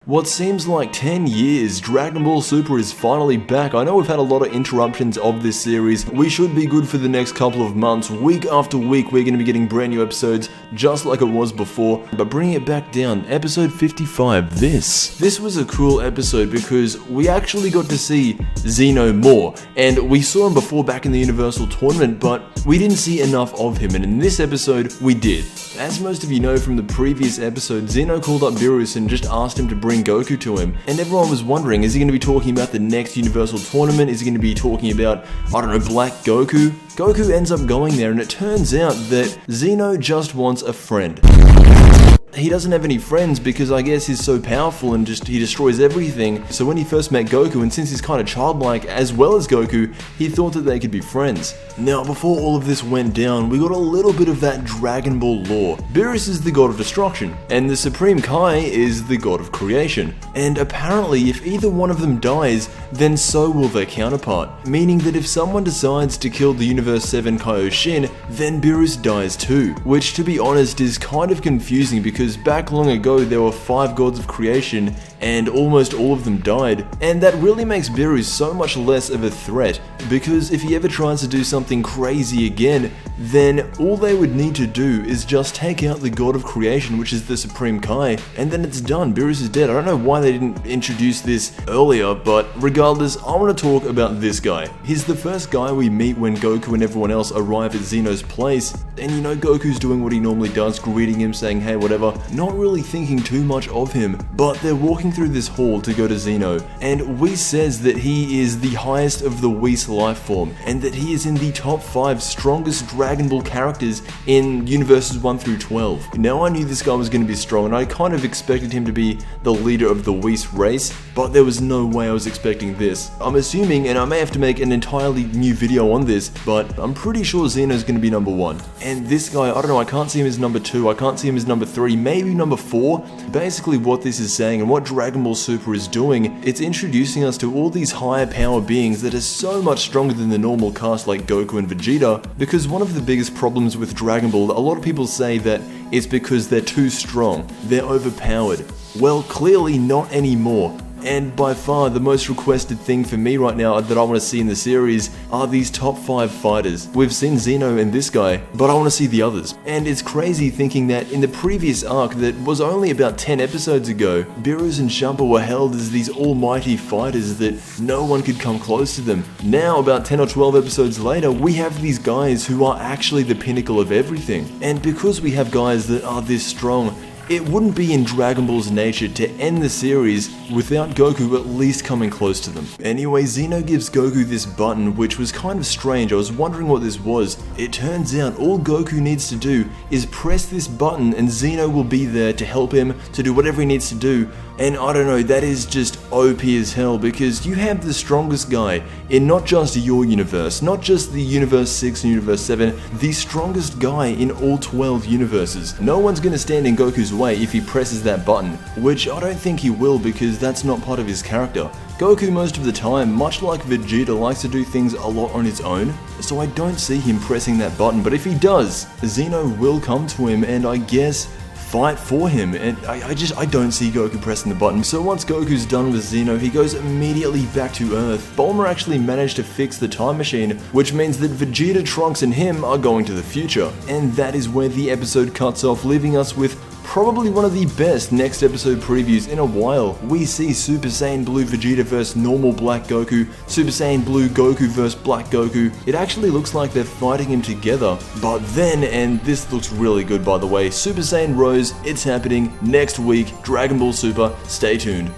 What seems like 10 years, Dragon Ball Super is finally back. I know we've had a lot of interruptions of this series. We should be good for the next couple of months. Week after week, we're going to be getting brand new episodes, just like it was before. But bringing it back down, episode 55, This was a cool episode because we actually got to see Zeno more. And we saw him before back in the Universal Tournament, but we didn't see enough of him. And in this episode, we did. As most of you know from the previous episode, Zeno called up Beerus and just asked him to bring Goku to him. And everyone was wondering, is he going to be talking about the next Universal Tournament? Is he going to be talking about, I don't know, Black Goku? Goku ends up going there, and it turns out that Zeno just wants a friend. He doesn't have any friends because I guess he's so powerful and he destroys everything. So when he first met Goku, and since he's kind of childlike as well as Goku, he thought that they could be friends. Now, before all of this went down, we got a little bit of that Dragon Ball lore. Beerus is the god of destruction, and the Supreme Kai is the god of creation. And apparently, if either one of them dies, then so will their counterpart. Meaning that if someone decides to kill the Universe 7 Kaioshin, then Beerus dies too. Which, to be honest, is kind of confusing because back long ago there were 5 gods of creation and almost all of them died, and that really makes Beerus so much less of a threat, because if he ever tries to do something crazy again, then all they would need to do is just take out the god of creation, which is the Supreme Kai, and then it's done. Beerus is dead. I don't know why they didn't introduce this earlier, but regardless, I want to talk about this guy. He's the first guy we meet when Goku and everyone else arrive at Zeno's place, and you know Goku's doing what he normally does, greeting him, saying hey whatever, not really thinking too much of him, but they're walking through this hall to go to Zeno, and Whis says that he is the highest of the Whis life form, and that he is in the top 5 strongest Dragon Ball characters in universes 1 through 12. Now I knew this guy was going to be strong, and I kind of expected him to be the leader of the Whis race, but there was no way I was expecting this. I'm assuming, and I may have to make an entirely new video on this, but I'm pretty sure Zeno's going to be number 1. And this guy, I don't know, I can't see him as number 2, I can't see him as number 3, maybe number 4. Basically what this is saying and what Dragon Ball Super is doing, it's introducing us to all these higher power beings that are so much stronger than the normal cast like Goku and Vegeta, because one of the biggest problems with Dragon Ball, a lot of people say that it's because they're too strong, they're overpowered. Well, clearly not anymore. And by far the most requested thing for me right now that I want to see in the series are these top 5 fighters. We've seen Zeno and this guy, but I want to see the others. And it's crazy thinking that in the previous arc that was only about 10 episodes ago, Beerus and Champa were held as these almighty fighters that no one could come close to them. Now, about 10 or 12 episodes later, we have these guys who are actually the pinnacle of everything. And because we have guys that are this strong, it wouldn't be in Dragon Ball's nature to end the series without Goku at least coming close to them. Anyway, Zeno gives Goku this button, which was kind of strange. I was wondering what this was. It turns out all Goku needs to do is press this button and Zeno will be there to help him to do whatever he needs to do. And I don't know, that is just OP as hell, because you have the strongest guy in not just your universe, not just the Universe 6 and Universe 7, the strongest guy in all 12 universes. No one's gonna stand in Goku's way if he presses that button, which I don't think he will because that's not part of his character. Goku most of the time, much like Vegeta, likes to do things a lot on his own, so I don't see him pressing that button, but if he does, Zeno will come to him and I guess fight for him, and I don't see Goku pressing the button. So once Goku's done with Zeno, he goes immediately back to Earth. Bulma actually managed to fix the time machine, which means that Vegeta, Trunks and him are going to the future. And that is where the episode cuts off, leaving us with probably one of the best next episode previews in a while. We see Super Saiyan Blue Vegeta vs normal Black Goku, Super Saiyan Blue Goku vs Black Goku. It actually looks like they're fighting him together, but then, and this looks really good by the way, Super Saiyan Rose, it's happening next week, Dragon Ball Super, stay tuned.